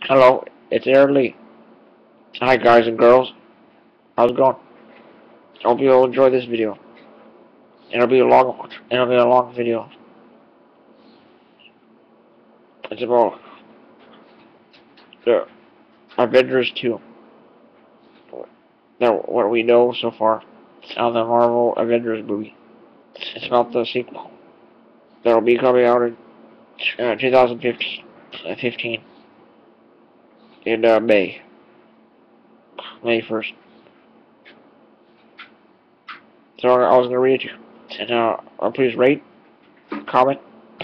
Hello, it's Lee. Hi guys and girls, how's it going? Hope you'll enjoy this video. It'll be a long video. It's about the Avengers 2. Now, what we know so far on the Marvel Avengers movie. It's about the sequel that'll be coming out in 2015 in May 1st. So I was gonna read it to you. And please rate, comment,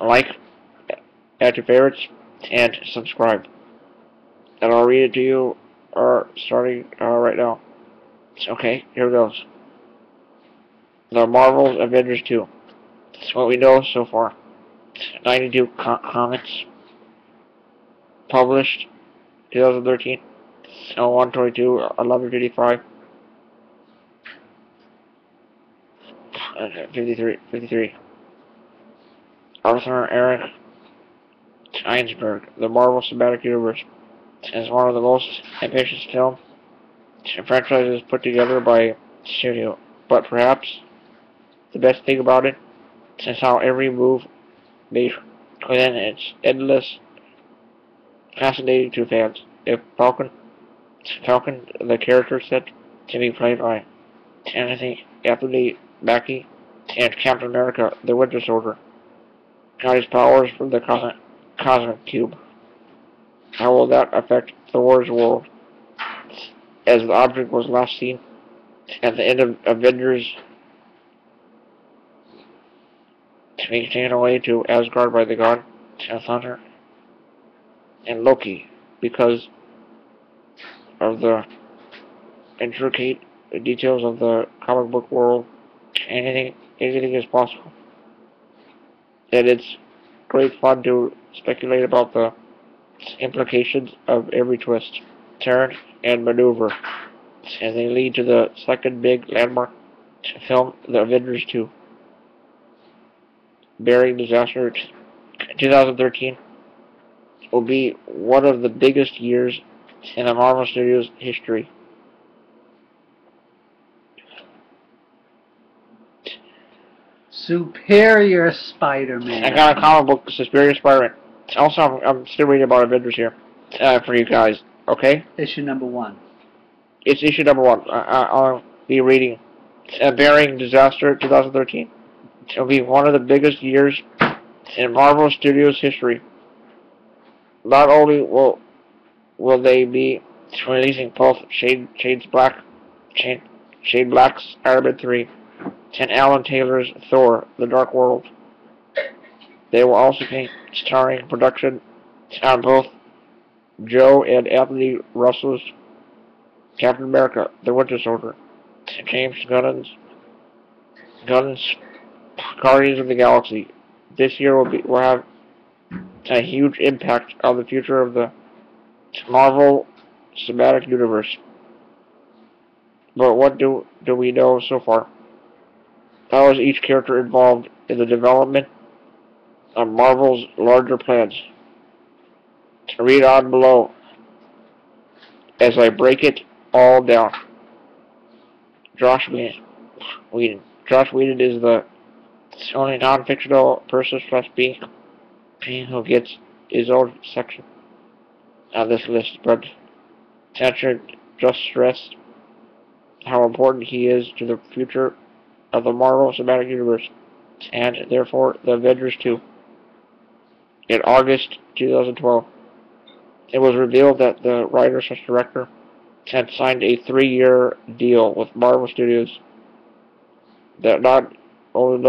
like, add your favorites, and subscribe. And I'll read it to you starting right now. Okay, here goes. The Marvel's Avengers 2. That's what we know so far. 92 comics. Published 2013. 122, 1155. 53. Arthur Eric Einsberg, The Marvel Cinematic Universe, is one of the most ambitious film franchises put together by studio. But perhaps the best thing about it is how every move made within it's endless, fascinating to fans. If Falcon, the character set to be played by Anthony Mackie, and Captain America, the Winter Soldier, got his powers from the cosmic cube. How will that affect Thor's world? As the object was last seen at the end of Avengers, to be taken away to Asgard by the god Thunder and Loki, because of the intricate details of the comic book world. Anything is possible. And it's great fun to speculate about the implications of every twist, turn, and maneuver as they lead to the second big landmark film, The Avengers 2. Bearing disaster 2013 will be one of the biggest years in the Marvel Studios history. Superior Spider-Man. I got a comic book, Superior Spider-Man. Also, I'm still reading about Avengers here for you guys. Okay? Issue number 1. It's issue number 1. I'll be reading. Bearing disaster 2013. It'll be one of the biggest years in Marvel Studios history. Not only will they be releasing both Shane Black's Iron Man 3 and Alan Taylor's Thor: The Dark World, they will also be starring production on both Joe and Anthony Russell's Captain America: The Winter Soldier, James Gunn's Guardians of the Galaxy. This year will have a huge impact on the future of the Marvel Cinematic Universe. But what do we know so far? How is each character involved in the development of Marvel's larger plans? Read on below as I break it all down. Josh Whedon. Josh Whedon is the only non-fictional person / being who gets his own section on this list, but Thatcher just stressed how important he is to the future of the Marvel Cinematic Universe, and therefore the Avengers 2. In August 2012, it was revealed that the writer/director had signed a 3-year deal with Marvel Studios that not only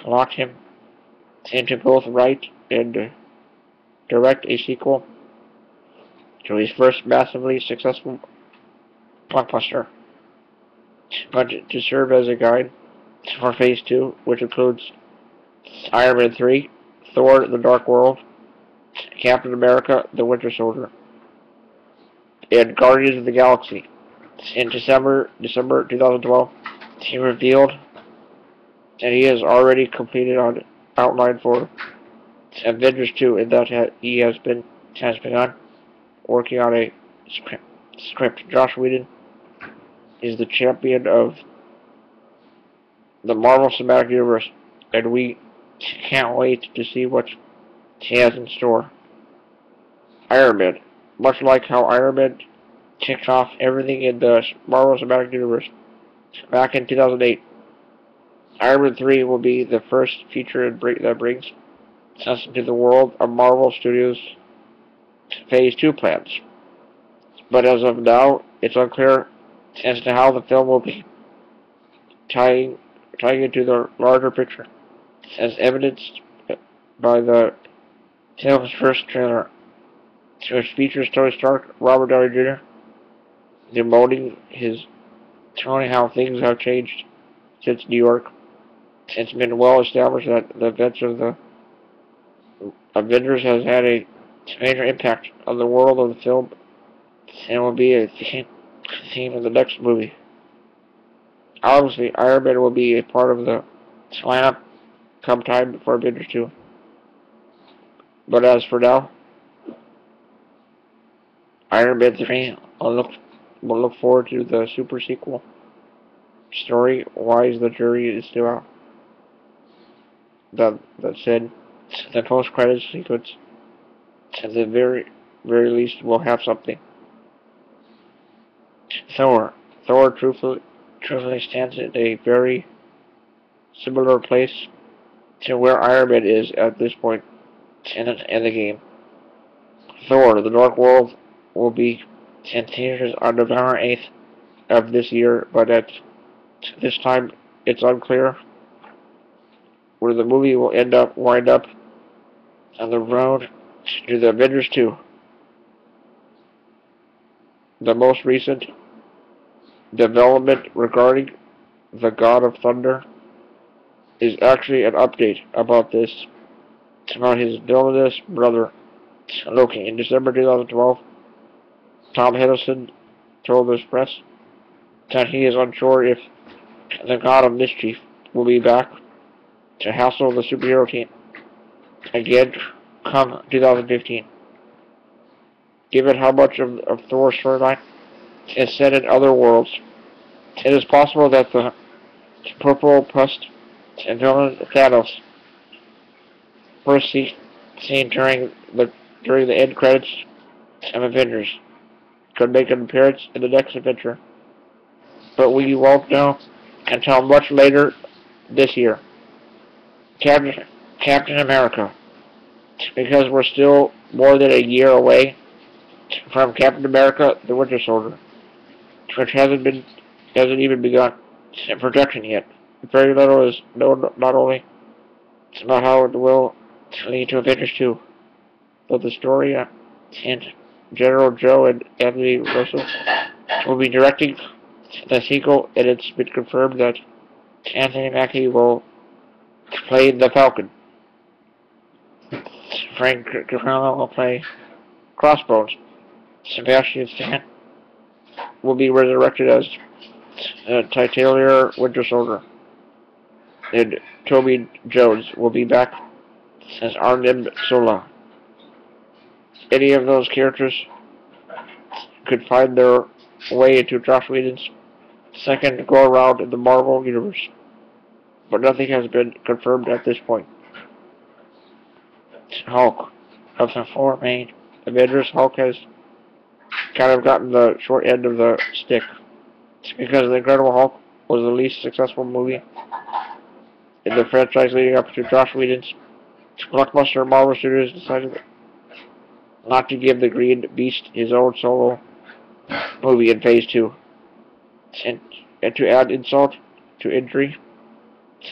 locked him into both write and direct a sequel to his first massively successful blockbuster, but to serve as a guide for Phase 2, which includes Iron Man 3, Thor: The Dark World, Captain America: The Winter Soldier, and Guardians of the Galaxy. In December 2012, he revealed that he has already completed an outline for Avengers 2, and that he has begun working on a script. Joss Whedon is the champion of the Marvel Cinematic Universe, and we can't wait to see what he has in store. Iron Man. Much like how Iron Man kicked off everything in the Marvel Cinematic Universe back in 2008, Iron Man 3 will be the first feature that brings us into the world of Marvel Studios' Phase 2 plans. But as of now, it's unclear as to how the film will be tying into the larger picture, as evidenced by the film's first trailer, which features Tony Stark, Robert Downey Jr., demoting how things have changed since New York. It's been well established that the events of the Avengers has had a major impact on the world of the film and will be a theme of the next movie. Obviously, Iron Man will be a part of the lineup come time for Avengers 2. But as for now, Iron Man 3 will look forward to the super sequel. Story-wise, the jury is still out. That said, the post-credits sequence, at the very least, will have something. Thor truthfully stands in a very similar place to where Iron Man is at this point in the game. Thor: The Dark World will be in theaters on November 8th of this year, but at this time it's unclear where the movie will wind up on the road to the Avengers 2. The most recent development regarding the God of Thunder is actually an update about this, about his villainous brother, Loki. In December 2012, Tom Hiddleston told the press that he is unsure if the God of Mischief will be back to hassle the superhero team again come 2015. Given how much of Thor's storyline is set in other worlds, it is possible that the purple pust and villain Thanos, first seen during the end credits of Avengers, could make an appearance in the next adventure. But we won't know until much later this year. Captain America, because we're still more than a year away from Captain America: The Winter Soldier, which hasn't even begun production yet. Very little is known, not only about how it will lead to Avengers 2, but the story and General Joe and Anthony Russo will be directing the sequel, and it's been confirmed that Anthony Mackie will play the Falcon. Frank Capello will play Crossbones. Sebastian Stan will be resurrected as Titular Winter Soldier. And Toby Jones will be back as Arnim Sola. Any of those characters could find their way into Joss Whedon's second go-around in the Marvel Universe, but nothing has been confirmed at this point. Hulk. Of the four main Avengers, Hulk has kind of gotten the short end of the stick. It's because The Incredible Hulk was the least successful movie in the franchise leading up to Joss Whedon's blockbuster. Marvel Studios decided not to give the Green Beast his own solo movie in Phase 2. And to add insult to injury,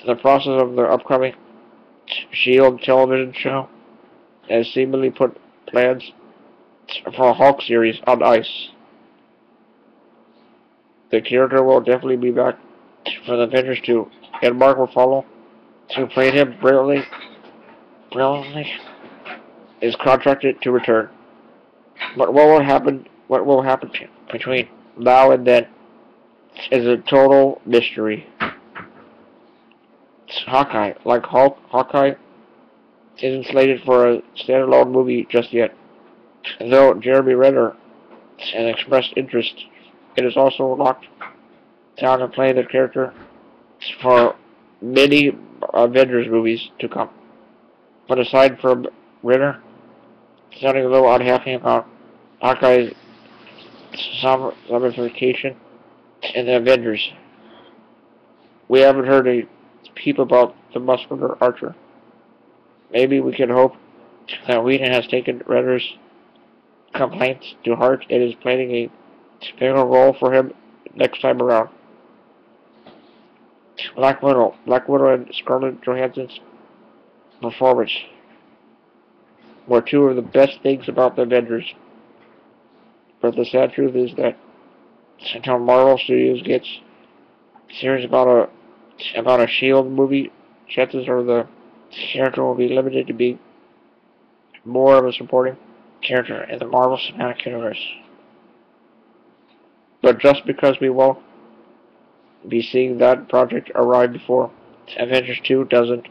the process of the upcoming S.H.I.E.L.D. television show has seemingly put plans for a Hulk series on ice. The character will definitely be back for the Avengers 2, and Mark Ruffalo, who played him brilliantly, is contracted to return. But what will happen between now and then is a total mystery. Hawkeye, like Hulk, Hawkeye isn't slated for a standalone movie just yet. Though Jeremy Renner has expressed interest, it is also locked down to play the character for many Avengers movies to come. But aside from Renner, sounding a little unhappy about Hawkeye's zombification in the Avengers, we haven't heard a peep about the muscular archer. Maybe we can hope that Whedon has taken Renner's complaints to heart and is planning a bigger role for him next time around. Black Widow and Scarlett Johansson's performance were two of the best things about the Avengers. But the sad truth is that until Marvel Studios gets serious about a Shield movie, chances are the character will be limited to be more of a supporting character in the Marvel Cinematic Universe. But just because we won't be seeing that project arrive before Avengers 2 doesn't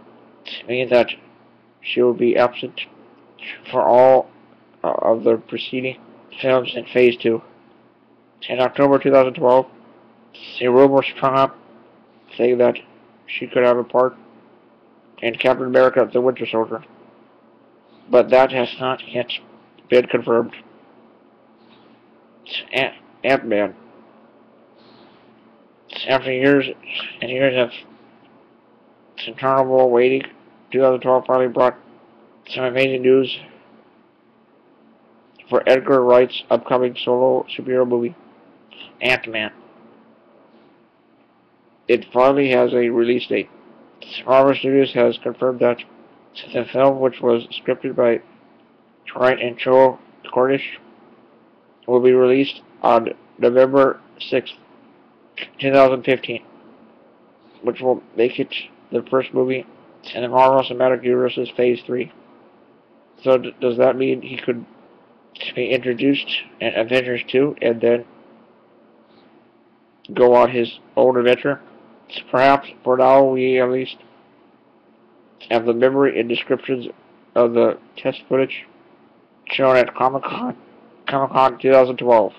mean that she will be absent for all of the preceding films in Phase 2. In October 2012, a rumor sprung up saying that she could have a part in Captain America the Winter Soldier, but that has not yet been confirmed. Ant-Man. After years and years of interminable waiting, 2012 finally brought some amazing news for Edgar Wright's upcoming solo superhero movie, Ant-Man. It finally has a release date. Marvel Studios has confirmed that the film, which was scripted by Wright and Joel Cornish, will be released on November 6th, 2015, which will make it the first movie in the Marvel Cinematic Universe's Phase 3. So does that mean he could be introduced in Avengers 2 and then go on his own adventure? Perhaps for now we at least have the memory and descriptions of the test footage shown at Comic-Con 2012.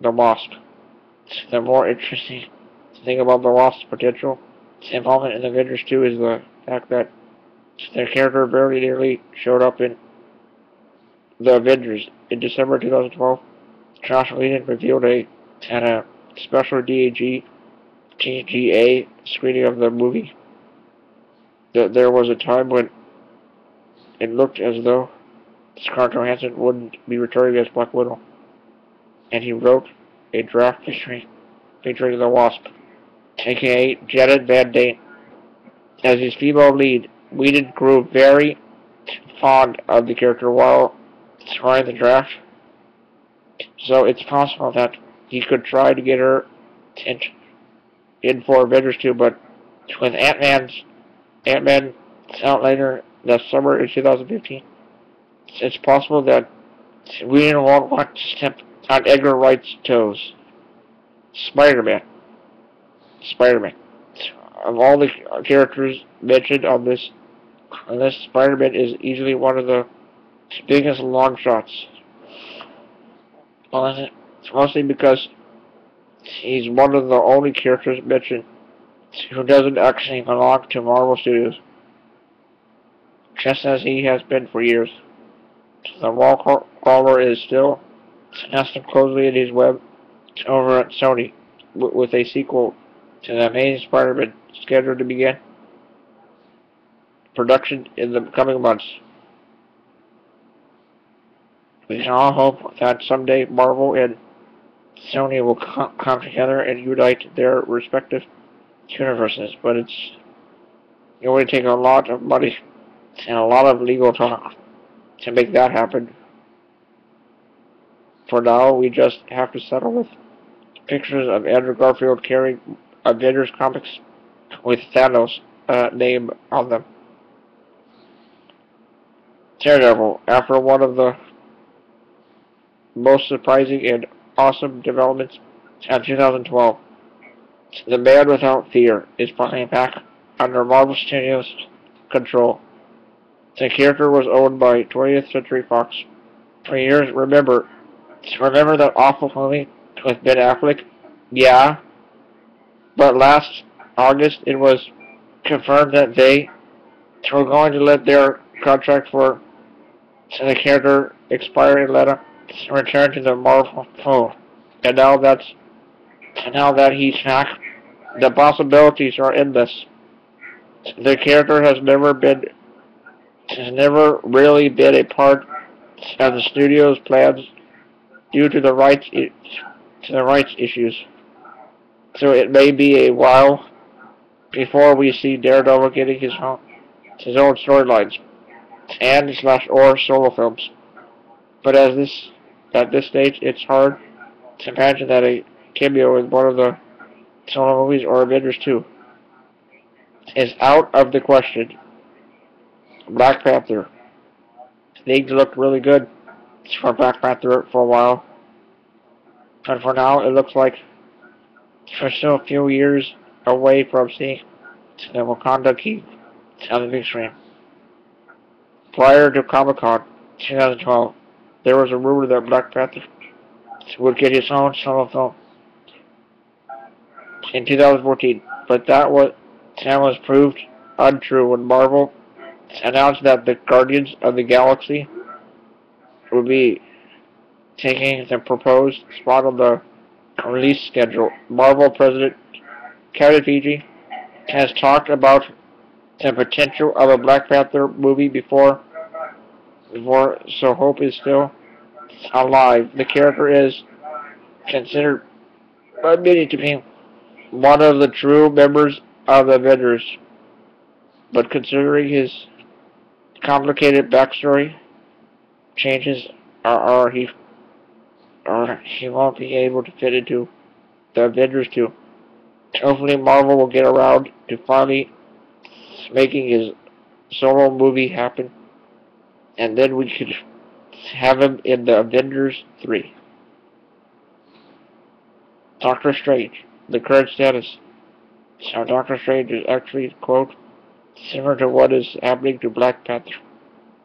The Wasp. The more interesting thing about the Wasp's potential involvement in Avengers 2 is the fact that their character very nearly showed up in the Avengers. In December 2012, Joss Whedon revealed at a special TGA screening of the movie that there was a time when it looked as though Scarlett Johansson wouldn't be returning as Black Widow, and he wrote a draft featuring the Wasp, aka Janet Van Dyne, as his female lead. Whedon grew very fond of the character while writing the draft, so it's possible that he could try to get her in for Avengers 2, but with Ant-Man out later that summer in 2015, it's possible that Whedon won't want to step on Edgar Wright's toes. Spider-Man. Of all the characters mentioned on this list, Spider-Man is easily one of the biggest long shots. Well, mostly because he's one of the only characters mentioned who doesn't actually belong to Marvel Studios, just as he has been for years. The wall crawler is still nested closely in his web over at Sony, with a sequel to The Amazing Spider-Man scheduled to begin production in the coming months. We can all hope that someday Marvel and Sony will come together and unite their respective universes, but it's going to take a lot of money and a lot of legal talk to make that happen. For now, we just have to settle with pictures of Andrew Garfield carrying Avengers comics with Thanos' name on them. Daredevil, after one of the most surprising and awesome developments of 2012, the Man Without Fear is finally back under Marvel Studios' control. The character was owned by 20th Century Fox for years. Remember that awful movie with Ben Affleck? Yeah, but last August it was confirmed that they were going to let their contract for the character expire and let him return to the Marvel fold. And now that he's back, the possibilities are endless. The character has never really been a part of the studio's plans due to the rights issues. So it may be a while before we see Daredevil getting his own storylines and slash or solo films. But at this stage, it's hard to imagine that a cameo in one of the solo movies or Avengers 2 is out of the question. Black Panther. Things looked really good for Black Panther for a while, but for now it looks like we're still a few years away from seeing the Wakanda King on the big screen. Prior to Comic-Con 2012, there was a rumor that Black Panther would get his own solo film in 2014, but that was proved untrue when Marvel announced that the Guardians of the Galaxy would be taking the proposed spot on the release schedule. Marvel President Kevin Feige has talked about the potential of a Black Panther movie before, so hope is still alive. The character is considered by many to be one of the true members of the Avengers, but considering his complicated backstory, changes he won't be able to fit into the Avengers 2. Hopefully Marvel will get around to finally making his solo movie happen, and then we could have him in the Avengers 3. Doctor Strange, the current status. So Doctor Strange is actually, quote, similar to what is happening to Black Panther.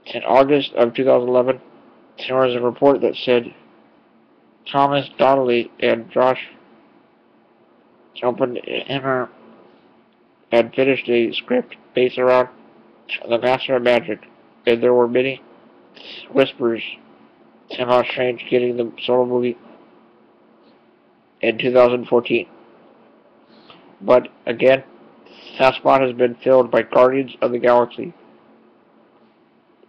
In August of 2011, there was a report that said Thomas Donnelly and Josh Oppenheimer had finished a script based around the Master of Magic, and there were many whispers about Strange getting the solo movie in 2014. But again, that spot has been filled by Guardians of the Galaxy.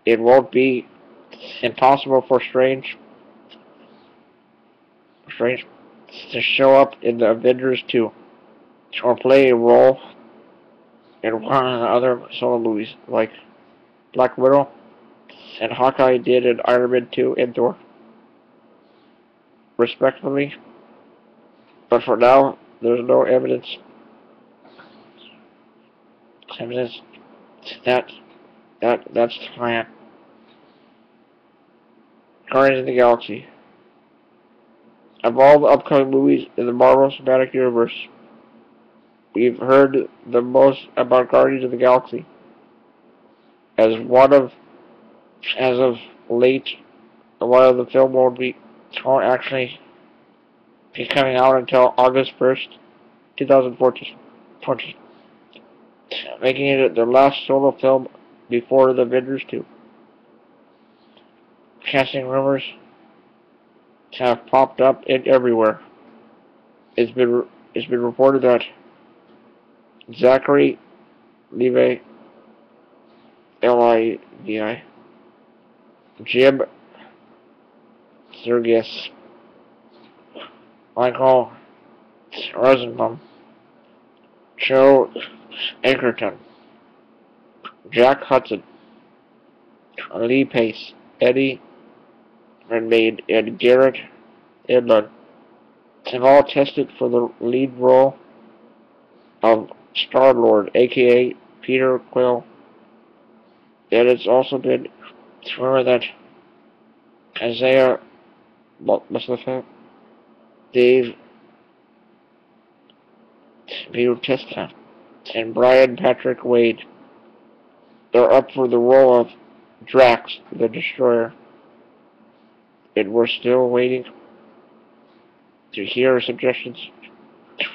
It won't be impossible for Strange to show up in the Avengers 2 or play a role in one of the other solo movies like Black Widow and Hawkeye did in Iron Man 2 and Thor, respectively. But for now, there's no evidence that that's the plan. Guardians of the Galaxy. Of all the upcoming movies in the Marvel Cinematic Universe, we've heard the most about Guardians of the Galaxy. As of late, one of the film won't actually be coming out until August 1st, 2014, making it the last solo film before the Avengers 2. Casting rumors have popped up everywhere. It's been reported that Zachary Levi, Livi, Jim Sturgis, Michael Rosenbaum, Joe Ankerton, Jack Hudson, Lee Pace, Eddie Redmayne, and Garrett Edlund have all tested for the lead role of Star-Lord, aka Peter Quill. And it's also been rumored that Isaiah Mustafa, Dave Bautista, and Brian Patrick Wade are up for the role of Drax the Destroyer. and we're still waiting to hear suggestions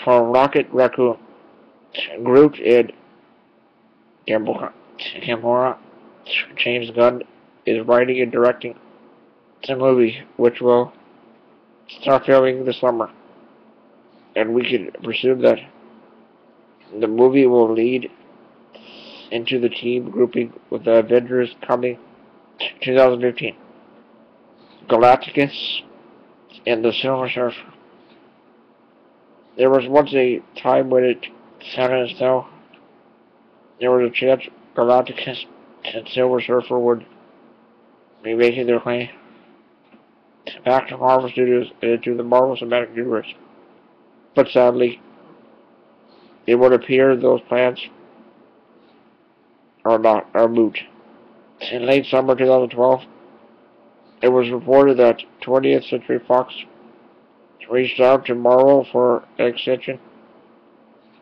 from Rocket Raccoon, Groot, and Gamora. James Gunn is writing and directing the movie, which will start filming this summer, and we can presume that the movie will lead into the team grouping with the Avengers coming 2015. Galactus and the Silver Surfer. There was once a time when it sounded as though there was a chance Galactus and Silver Surfer would be making their way back to Marvel Studios and into the Marvel Cinematic Universe. But sadly, it would appear those plans are moot. In late summer 2012, it was reported that 20th Century Fox reached out to Marvel for an extension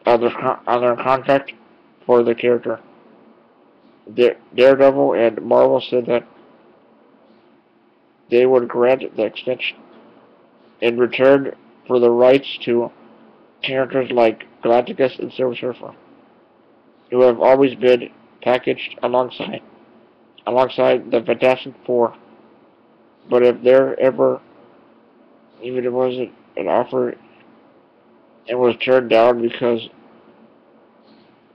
on their contract for the character. Daredevil and Marvel said that they would grant the extension in return for the rights to characters like Galactus and Silver Surfer, who have always been packaged alongside the Fantastic Four. But if there ever even it wasn't an offer, it was turned down because,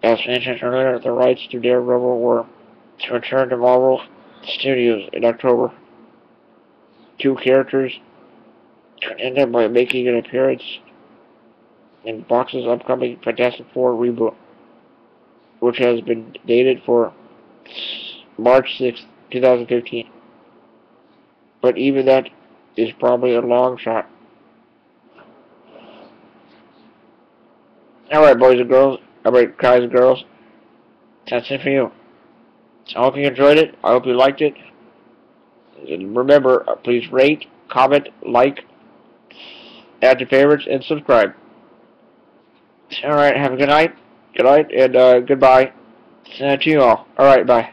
as mentioned earlier, the rights to Daredevil were to return to Marvel Studios in October. Two characters could end up by making an appearance in Fox's upcoming Fantastic Four reboot, which has been dated for March 6, 2015. But even that is probably a long shot. Alright, boys and girls. Alright, guys and girls. That's it for you. I hope you enjoyed it. I hope you liked it. And remember, please rate, comment, like, add to favorites, and subscribe. Alright, have a good night. Good night, and goodbye to you all. Alright, bye.